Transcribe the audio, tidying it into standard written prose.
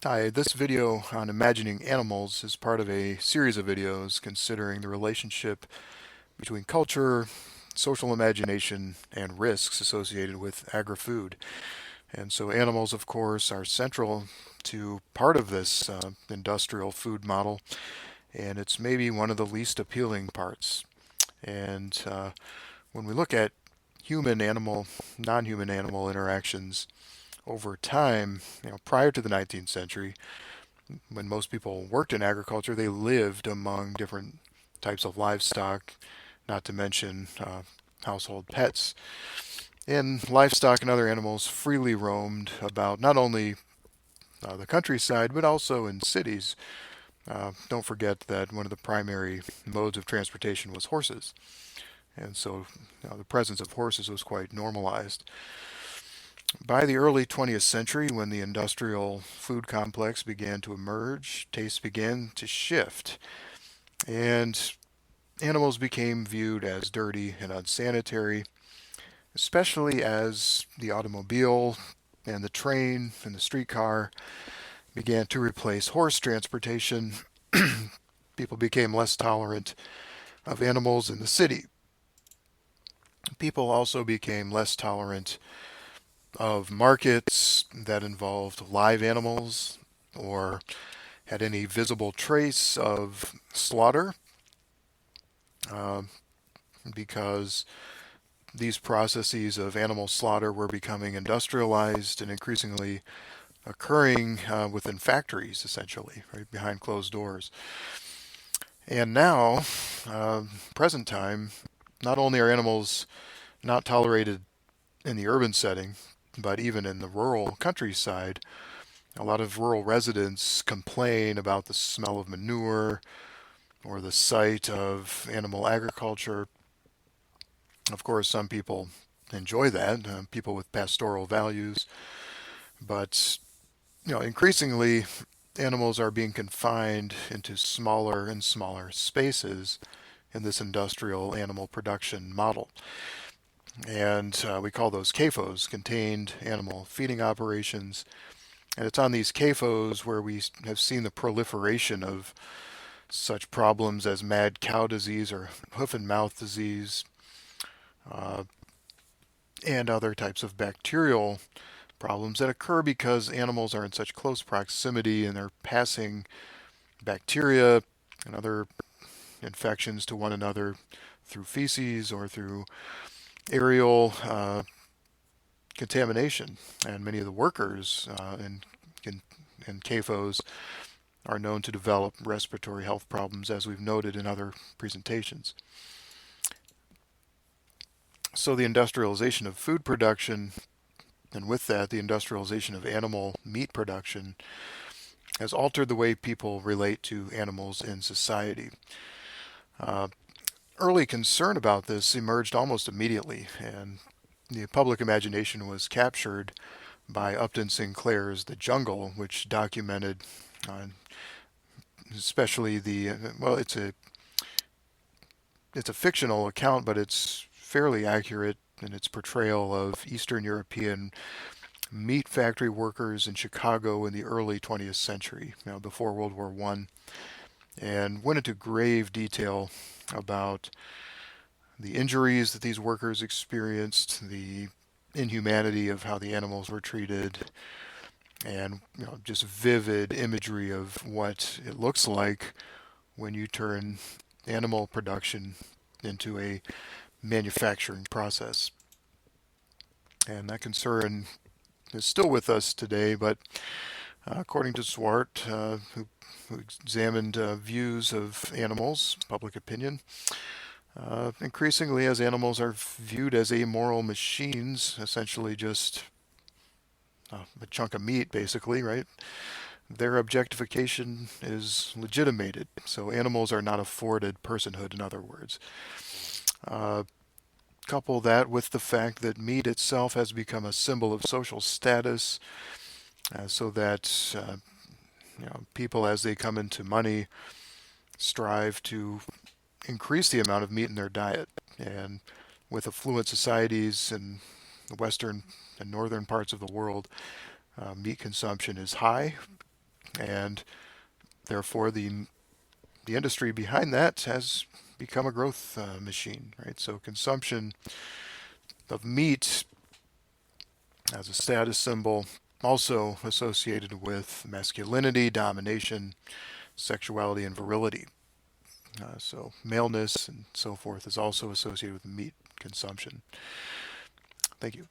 Hi, this video on imagining animals is part of a series of videos considering the relationship between culture, social imagination, and risks associated with agri-food. And so animals, of course, are central to part of this industrial food model, and it's maybe one of the least appealing parts. And when we look at human animal, non-human animal interactions over time, prior to the 19th century, when most people worked in agriculture, they lived among different types of livestock, not to mention household pets. And livestock and other animals freely roamed about not only the countryside, but also in cities. Don't forget that one of the primary modes of transportation was horses. And so the presence of horses was quite normalized. By the early 20th century, when the industrial food complex began to emerge, tastes began to shift, and animals became viewed as dirty and unsanitary, especially as the automobile and the train and the streetcar began to replace horse transportation. People became less tolerant of animals in the city. People also became less tolerant of markets that involved live animals or had any visible trace of slaughter, uh, because these processes of animal slaughter were becoming industrialized and increasingly occurring within factories, essentially, right behind closed doors. And now, present time, not only are animals not tolerated in the urban setting, but even in the rural countryside, a lot of rural residents complain about the smell of manure or the sight of animal agriculture. Of course, some people enjoy that, people with pastoral values, but increasingly animals are being confined into smaller and smaller spaces in this industrial animal production model. And we call those CAFOs, contained animal feeding operations. And it's on these CAFOs where we have seen the proliferation of such problems as mad cow disease or hoof and mouth disease, uh, and other types of bacterial problems that occur because animals are in such close proximity and they're passing bacteria and other infections to one another through feces or through aerial contamination. And many of the workers in CAFOs are known to develop respiratory health problems, as we've noted in other presentations. So the industrialization of food production, and with that, the industrialization of animal meat production, has altered the way people relate to animals in society. Uh, Early concern about this emerged almost immediately, and the public imagination was captured by Upton Sinclair's The Jungle, which documented especially well, it's a fictional account, but it's fairly accurate in its portrayal of Eastern European meat factory workers in Chicago in the early 20th century, before World War I, and went into grave detail about the injuries that these workers experienced, the inhumanity of how the animals were treated, and just vivid imagery of what it looks like when you turn animal production into a manufacturing process. And that concern is still with us today, but according to Swart, who examined views of animals, public opinion, increasingly as animals are viewed as amoral machines, essentially just a chunk of meat, basically, right? Their objectification is legitimated. So animals are not afforded personhood, in other words. Uh, Couple that with the fact that meat itself has become a symbol of social status, so that people, as they come into money, strive to increase the amount of meat in their diet. And with affluent societies in the western and northern parts of the world, meat consumption is high, and therefore the industry behind that has become a growth machine, right? So consumption of meat as a status symbol, also associated with masculinity, domination, sexuality, and virility. So maleness and so forth is also associated with meat consumption. Thank you.